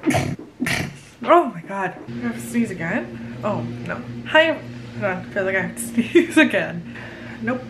Oh my god. I have to sneeze again? Oh no. Hi. Hold on. I feel like I have to sneeze again. Nope.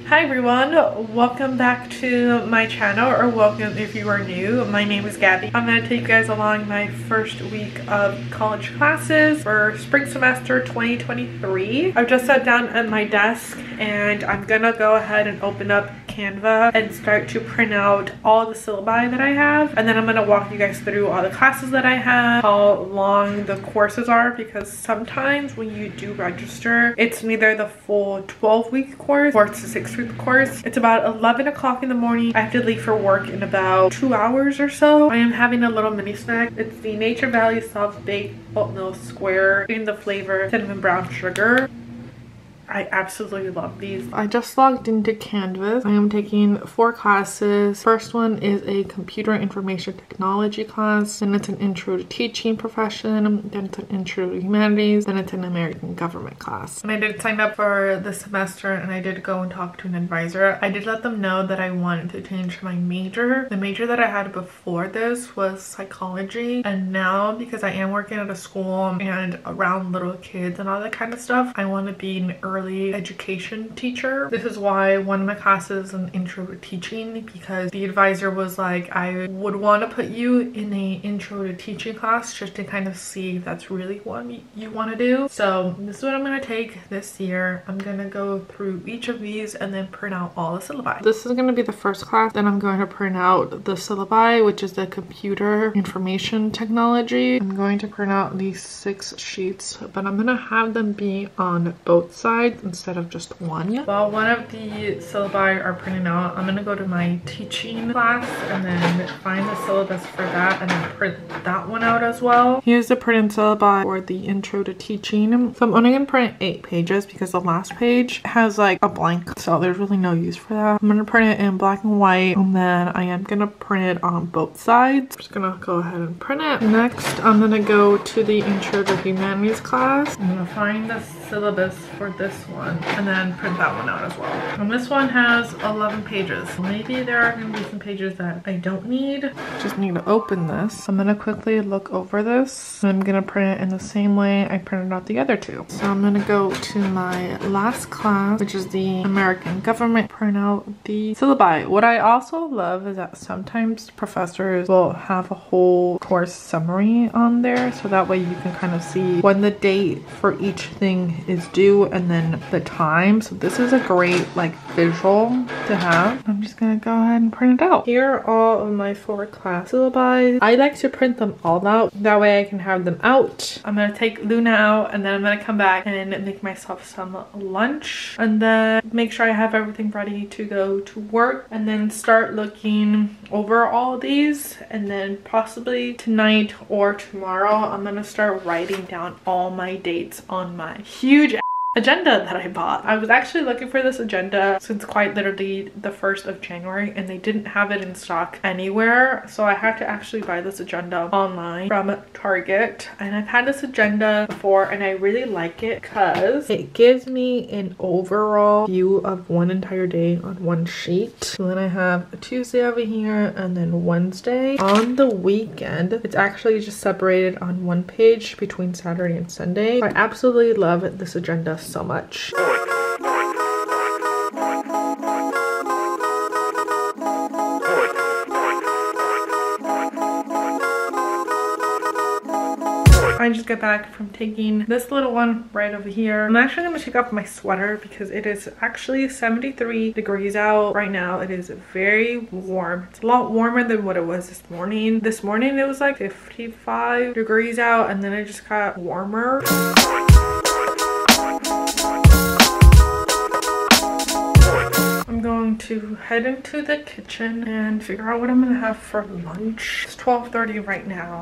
Hi everyone, welcome back to my channel, or welcome if you are new. My name is Gabby. I'm going to take you guys along my first week of college classes for spring semester 2023. I've just sat down at my desk and I'm going to go ahead and open up Canva and start to print out all the syllabi that I have, and then I'm going to walk you guys through all the classes that I have, how long the courses are, because sometimes when you do register, it's neither the full 12-week course or it's a 6-week course. It's about 11 o'clock in the morning. I have to leave for work in about 2 hours or so. I am having a little mini snack. It's the Nature Valley soft baked oatmeal square in the flavor cinnamon brown sugar. I absolutely love these. I just logged into Canvas. I am taking 4 classes. First one is a computer information technology class. Then it's an intro to teaching profession. Then it's an intro to humanities. Then it's an American government class. And I did sign up for the semester and I did go and talk to an advisor. I did let them know that I wanted to change my major. The major that I had before this was psychology. And now, because I am working at a school and around little kids and all that kind of stuff, I want to be an early education teacher. This is why one of my classes is an intro to teaching, because the advisor was like, I would want to put you in a intro to teaching class just to kind of see if that's really what you want to do. So this is what I'm going to take this year. I'm going to go through each of these and then print out all the syllabi. This is going to be the first class. Then I'm going to print out the syllabi, which is the computer information technology. I'm going to print out these 6 sheets, but I'm going to have them be on both sides instead of just one. While one of the syllabi are printing out, I'm gonna go to my teaching class and then find the syllabus for that and then print that one out as well. Here's the printed syllabi for the intro to teaching. So I'm only gonna print 8 pages because the last page has like a blank, so there's really no use for that. I'm gonna print it in black and white, and then I am gonna print it on both sides. I'm just gonna go ahead and print it. Next, I'm gonna go to the intro to humanities class. I'm gonna find the syllabus for this one and then print that one out as well. And this one has 11 pages. Maybe there are going to be some pages that I don't need. Just need to open this. I'm going to quickly look over this. I'm going to print it in the same way I printed out the other 2. So I'm going to go to my last class, which is the American government, print out the syllabi. What I also love is that sometimes professors will have a whole course summary on there, so that way you can kind of see when the date for each thing is due and then the time. So this is a great like visual to have. I'm just gonna go ahead and print it out. Here are all of my 4 class syllabi. I like to print them all out, that way I can have them out. I'm gonna take Luna out and then I'm gonna come back and make myself some lunch and then make sure I have everything ready to go to work, and then start looking over all these, and then possibly tonight or tomorrow I'm gonna start writing down all my dates on my huge agenda that I bought. I was actually looking for this agenda since quite literally the 1st of January, and they didn't have it in stock anywhere, so I had to actually buy this agenda online from Target. And I've had this agenda before and I really like it because it gives me an overall view of one entire day on one sheet. So then I have a Tuesday over here and then Wednesday. On the weekend, it's actually just separated on one page between Saturday and Sunday. I absolutely love this agenda so much. I just got back from taking this little one right over here. I'm actually going to take off my sweater because it is actually 73 degrees out right now. It is very warm. It's a lot warmer than what it was this morning. This morning it was like 55 degrees out, and then it just got warmer. I'm going to head into the kitchen and figure out what I'm gonna have for lunch. It's 12:30 right now.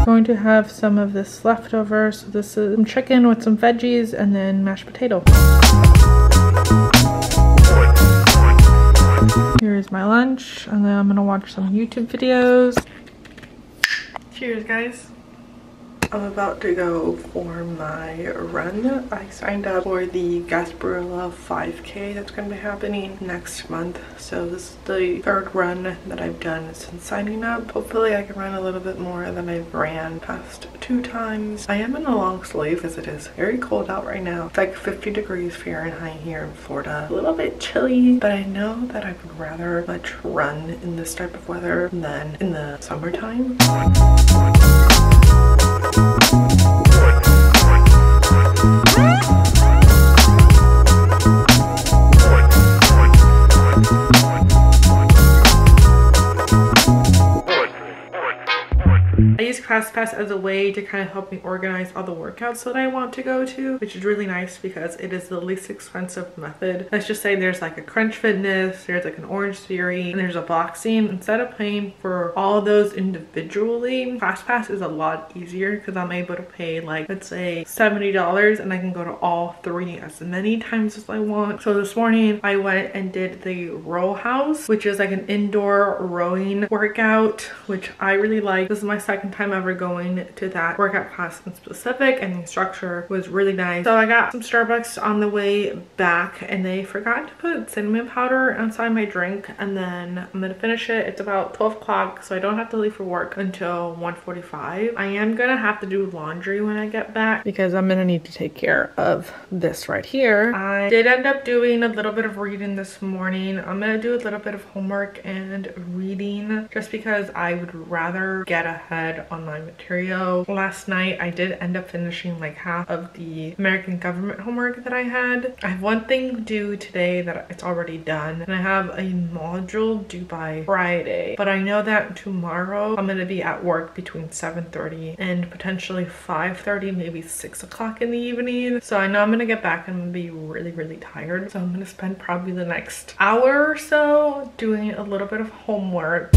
Going to have some of this leftover. So this is some chicken with some veggies and then mashed potato. Here's my lunch, and then I'm gonna watch some YouTube videos. Cheers, guys. I'm about to go for my run. I signed up for the Gasparilla 5K that's going to be happening next month. So this is the third run that I've done since signing up. Hopefully I can run a little bit more than I've ran past 2 times. I am in a long sleeve as it is very cold out right now. It's like 50 degrees Fahrenheit here in Florida. A little bit chilly, but I know that I would rather much run in this type of weather than in the summertime. I use ClassPass as a way to kind of help me organize all the workouts that I want to go to, which is really nice because it is the least expensive method. Let's just say there's like a Crunch Fitness, there's like an Orange Theory, and there's a boxing. Instead of paying for all of those individually, ClassPass is a lot easier because I'm able to pay like, let's say $70 and I can go to all 3 as many times as I want. So this morning I went and did the row house, which is like an indoor rowing workout, which I really like. This is my second time ever going to that workout class in specific, and the instructor was really nice. So I got some Starbucks on the way back and they forgot to put cinnamon powder inside my drink, and then I'm gonna finish it. It's about 12 o'clock, so I don't have to leave for work until 1:45. I am gonna have to do laundry when I get back because I'm gonna need to take care of this right here. I did end up doing a little bit of reading this morning. I'm gonna do a little bit of homework and reading just because I would rather get ahead on my material. Last night I did end up finishing like half of the American government homework that I had. I have one thing due today that it's already done, and I have a module due by Friday, but I know that tomorrow I'm going to be at work between 7:30 and potentially 5:30, maybe 6 o'clock in the evening. So I know I'm going to get back and I'm going to be really tired. So I'm going to spend probably the next hour or so doing a little bit of homework.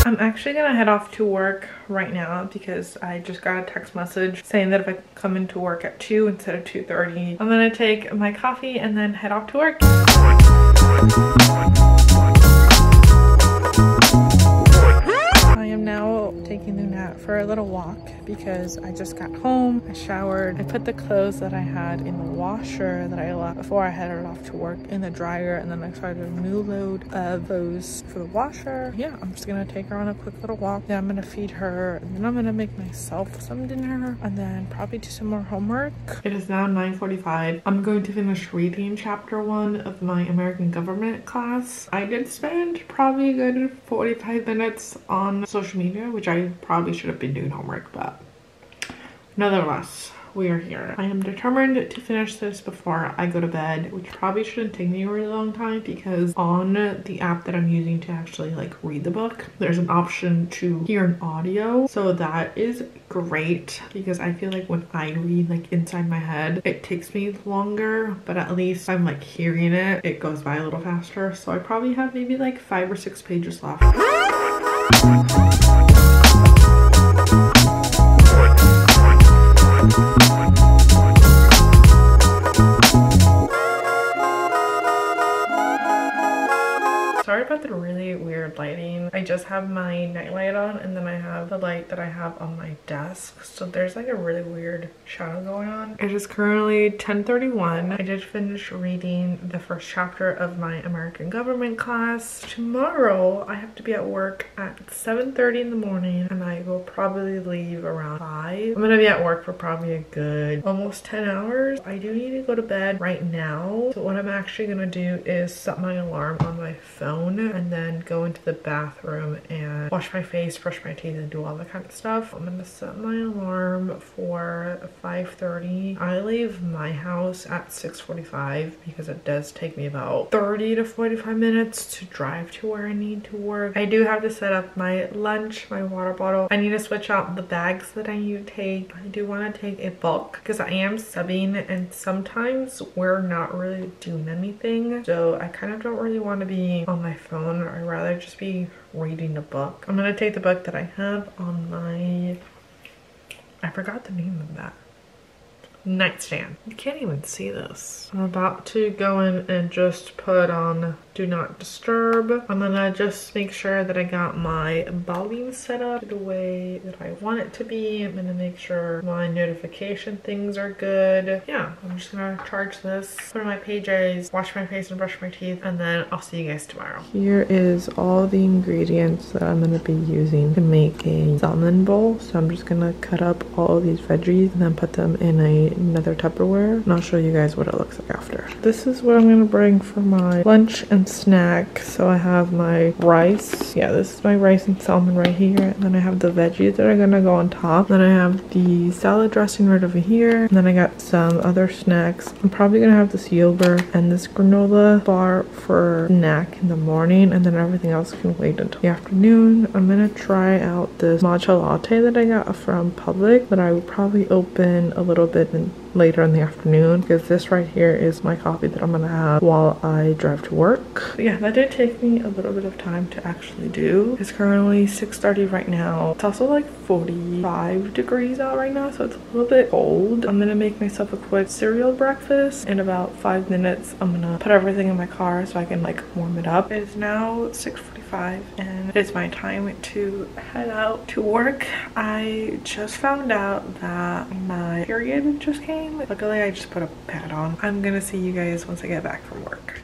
I'm actually gonna head off to work right now because I just got a text message saying that if I come into work at 2 instead of 2:30, I'm gonna take my coffee and then head off to work. I am now taking Lunat for a little walk because I just got home, I showered, I put the clothes that I had in the washer that I left before I headed off to work in the dryer, and then I started a new load of clothes for the washer. Yeah, I'm just gonna take her on a quick little walk, then I'm gonna feed her, and then I'm gonna make myself some dinner, and then probably do some more homework. It is now 9:45. I'm going to finish reading chapter 1 of my American government class. I did spend probably a good 45 minutes on social media, which I probably should have been doing homework, but nonetheless, we are here. I am determined to finish this before I go to bed, which probably shouldn't take me a really long time because on the app that I'm using to actually like read the book, there's an option to hear an audio. So that is great because I feel like when I read like inside my head, it takes me longer, but at least I'm like hearing it, it goes by a little faster. So I probably have maybe like 5 or 6 pages left. Sorry about the really weird lighting. I just have my nightlight on and then I have the light that I have on my desk. So there's like a really weird shadow going on. It is currently 10:31. I did finish reading the first chapter of my American government class. Tomorrow I have to be at work at 7:30 in the morning and I will probably leave around 5. I'm gonna be at work for probably a good almost 10 hours. I do need to go to bed right now. So what I'm actually gonna do is set my alarm on my phone and then go into the bathroom bathroom and wash my face, brush my teeth, and do all that kind of stuff. I'm gonna set my alarm for 5:30. I leave my house at 6:45 because it does take me about 30 to 45 minutes to drive to where I need to work. I do have to set up my lunch, my water bottle. I need to switch out the bags that I need to take. I do want to take a book because I am subbing and sometimes we're not really doing anything. So I kind of don't really want to be on my phone. I'd rather just be reading a book. I'm going to take the book that I have on my, I forgot the name of that, nightstand. You can't even see this. I'm about to go in and just put on do not disturb. I'm gonna just make sure that I got my volume set up the way that I want it to be. I'm gonna make sure my notification things are good. Yeah, I'm just gonna charge this, put on my PJs, wash my face and brush my teeth, and then I'll see you guys tomorrow. Here is all the ingredients that I'm gonna be using to make a salmon bowl. So I'm just gonna cut up all of these veggies and then put them in another Tupperware, and I'll show you guys what it looks like after. This is what I'm gonna bring for my lunch and snack. So I have my rice. Yeah, this is my rice and salmon right here. And then I have the veggies that are gonna go on top. Then I have the salad dressing right over here. And then I got some other snacks. I'm probably gonna have this yogurt and this granola bar for snack in the morning, and then everything else can wait until the afternoon. I'm gonna try out this matcha latte that I got from Public that I would probably open a little bit later in the afternoon, because this right here is my coffee that I'm gonna have while I drive to work. But yeah, that did take me a little bit of time to actually do. It's currently 6:30 right now. It's also like 45 degrees out right now, so it's a little bit cold. I'm gonna make myself a quick cereal breakfast. In about 5 minutes, I'm gonna put everything in my car so I can like warm it up. It is now 6:45 and it's my time to head out to work. I just found out that my period just came. Luckily, I just put a pad on. I'm gonna see you guys once I get back from work.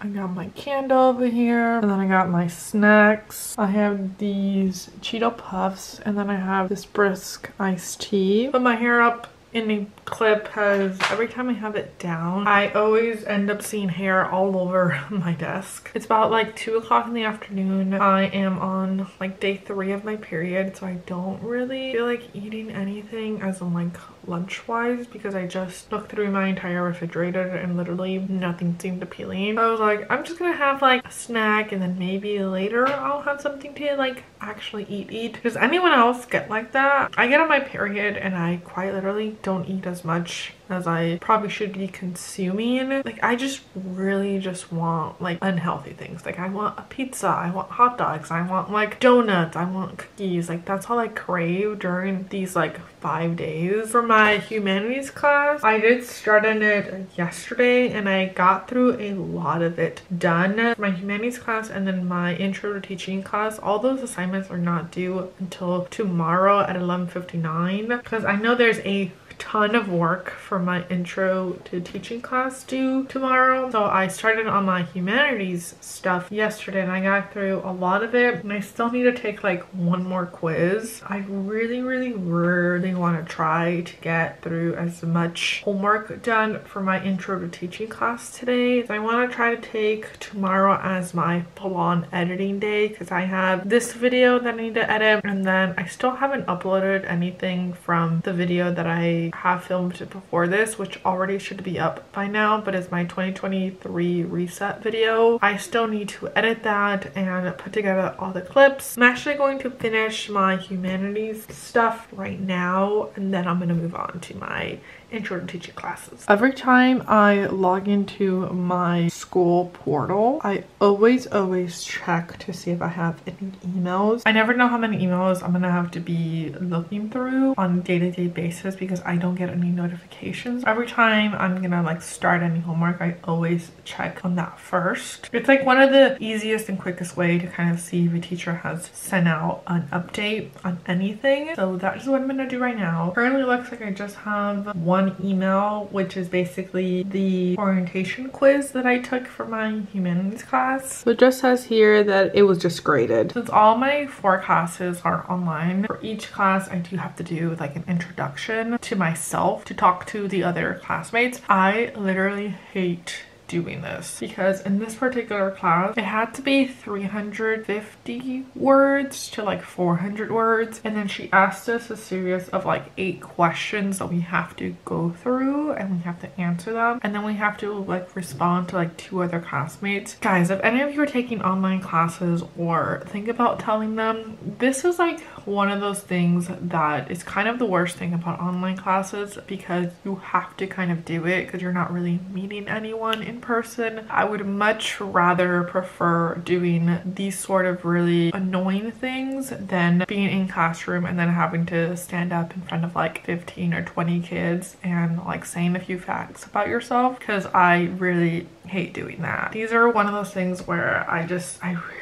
I got my candle over here, and then I got my snacks. I have these Cheeto Puffs, and then I have this brisk iced tea. Put my hair up in a clip because every time I have it down, I always end up seeing hair all over my desk. It's about like 2 o'clock in the afternoon. I am on like day 3 of my period, so I don't really feel like eating anything as in like lunch wise, because I just looked through my entire refrigerator and literally nothing seemed appealing. I was like, I'm just gonna have like a snack and then maybe later I'll have something to like actually eat. Does anyone else get like that? I get on my period and I quite literally don't eat as much as I probably should be consuming. Like I just really just want like unhealthy things. Like I want a pizza, I want hot dogs, I want like donuts, I want cookies. Like that's all I crave during these like 5 days. For my humanities class, I did start on it yesterday and I got through a lot of it done. For my humanities class and then my intro to teaching class, all those assignments are not due until tomorrow at 11:59, because I know there's a ton of work for my intro to teaching class due tomorrow. So I started on my humanities stuff yesterday and I got through a lot of it, and I still need to take like one more quiz. I really want to try to get through as much homework done for my intro to teaching class today. So I want to try to take tomorrow as my full-on editing day, because I have this video that I need to edit, and then I still haven't uploaded anything from the video that I have filmed before this, which already should be up by now, but it's my 2023 reset video. I still need to edit that and put together all the clips. I'm actually going to finish my humanities stuff right now, and then I'm going to move on to my intro to teaching classes. Every time I log into my school portal, I always check to see if I have any emails. I never know how many emails I'm gonna have to be looking through on a day-to-day basis because I don't get any notifications. Every time I'm gonna like start any homework, I always check on that first. It's like one of the easiest and quickest way to kind of see if a teacher has sent out an update on anything. So that is what I'm gonna do right now. Currently looks like I just have one one email, which is basically the orientation quiz that I took for my humanities class. So it just says here that it was just graded. Since all my 4 classes are online, for each class I do have to do like an introduction to myself to talk to the other classmates. I literally hate doing this because in this particular class it had to be 350 words to like 400 words, and then she asked us a series of like 8 questions that we have to go through and we have to answer them, and then we have to like respond to like 2 other classmates. Guys, if any of you are taking online classes or think about telling them, this is like one of those things that is kind of the worst thing about online classes, because you have to kind of do it because you're not really meeting anyone in person. I would much rather prefer doing these sort of really annoying things than being in classroom and then having to stand up in front of like 15 or 20 kids and like saying a few facts about yourself, because I really hate doing that. These are one of those things where I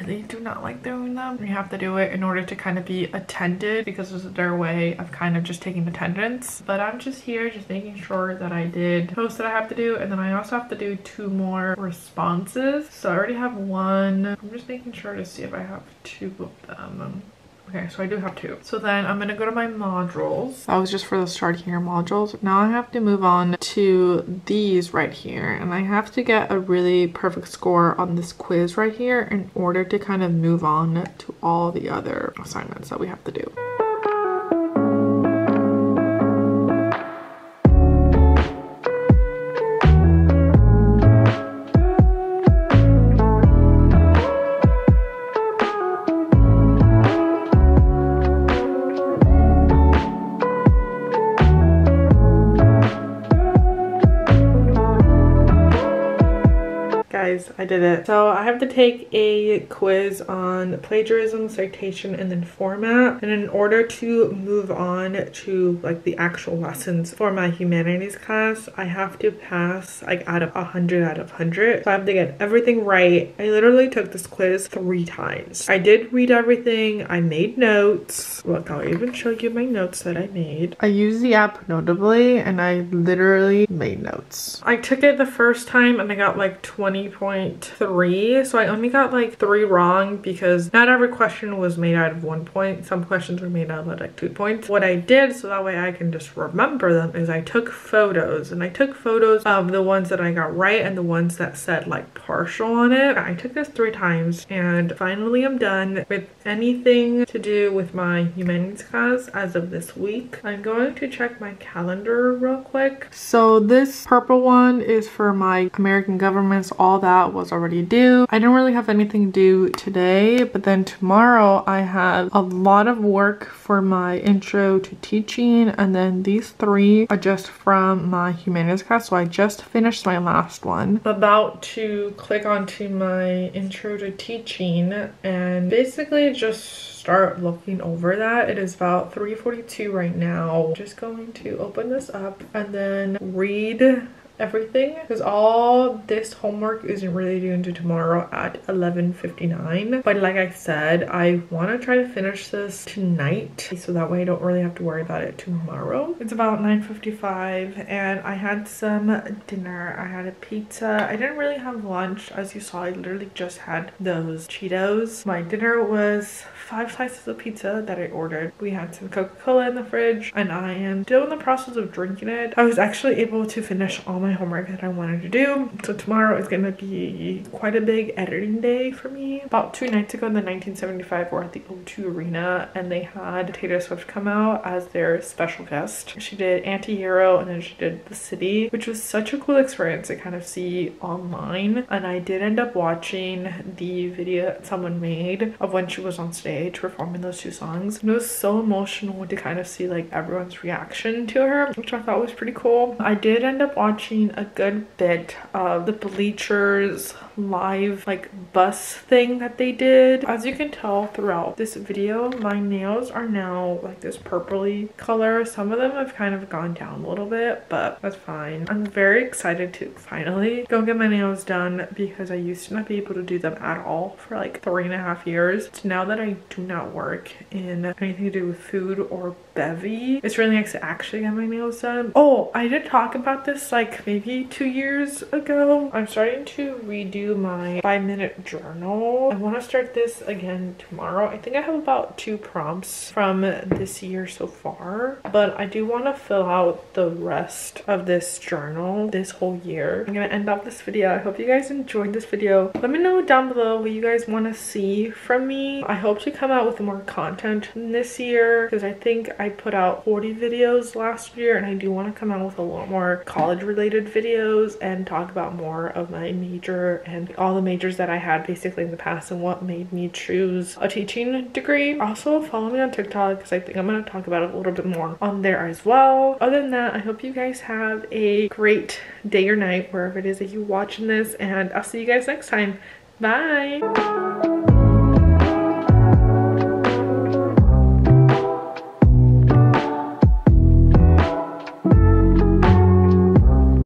really do not like doing them. You have to do it in order to kind of be attended, because this is their way of kind of just taking attendance. But I'm just here just making sure that I did most that I have to do, and then I also have to do 2 more responses. So I already have 1. I'm just making sure to see if I have 2 of them. Okay, so I do have 2. So then I'm gonna go to my modules. That was just for the start here modules. Now I have to move on to these right here, and I have to get a really perfect score on this quiz right here in order to kind of move on to all the other assignments that we have to do. I did it. So I have to take a quiz on plagiarism, citation, and then format. And in order to move on to like the actual lessons for my humanities class, I have to pass like out of 100 out of 100. So I have to get everything right. I literally took this quiz 3 times. I did read everything. I made notes. Look, I'll even show you my notes that I made. I used the app Notably and I literally made notes. I took it the first time and I got like 20.3, so I only got like 3 wrong because not every question was made out of 1 point. Some questions were made out of like 2 points. What I did, so that way I can just remember them, is I took photos, and I took photos of the ones that I got right and the ones that said like partial on it. I took this 3 times and finally I'm done with anything to do with my humanities class as of this week. I'm going to check my calendar real quick. So this purple one is for my American governments. All that was already due. I didn't really have anything due today, but then tomorrow I have a lot of work for my intro to teaching, and then these 3 are just from my humanities class. So I just finished my last one. I'm about to click onto my intro to teaching and basically just start looking over that. It is about 3:42 right now. Just going to open this up and then read everything, because all this homework isn't really due until tomorrow at 11:59. But like I said, I want to try to finish this tonight so that way I don't really have to worry about it tomorrow. It's about 9:55 and I had some dinner. I had a pizza. I didn't really have lunch. As you saw, I literally just had those Cheetos. My dinner was 5 slices of pizza that I ordered. We had some Coca-Cola in the fridge and I am still in the process of drinking it. I was actually able to finish all my homework that I wanted to do. So tomorrow is going to be quite a big editing day for me. About 2 nights ago in the 1975, we're at the O2 Arena and they had Taylor Swift come out as their special guest. She did Anti-Hero and then she did The City, which was such a cool experience to kind of see online. And I did end up watching the video that someone made of when she was on stage performing those 2 songs. And it was so emotional to kind of see like everyone's reaction to her, which I thought was pretty cool. I did end up watching a good bit of the Bleachers live like bus thing that they did. As you can tell throughout this video, my nails are now like this purpley color. Some of them have kind of gone down a little bit, but that's fine. I'm very excited to finally go get my nails done because I used to not be able to do them at all for like 3.5 years. So now that I do not work in anything to do with food or Bevy. It's really nice to actually get my nails done. Oh, I did talk about this like maybe 2 years ago. I'm starting to redo my 5-minute journal. I want to start this again tomorrow. I think I have about 2 prompts from this year so far, but I do want to fill out the rest of this journal this whole year. I'm gonna end off this video. I hope you guys enjoyed this video. Let me know down below what you guys want to see from me. I hope to come out with more content this year because I think I put out 40 videos last year, and I do want to come out with a lot more college related videos and talk about more of my major and all the majors that I had basically in the past and what made me choose a teaching degree. Also follow me on TikTok because I think I'm going to talk about it a little bit more on there as well. Other than that, I hope you guys have a great day or night wherever it is that you're watching this, and I'll see you guys next time. Bye.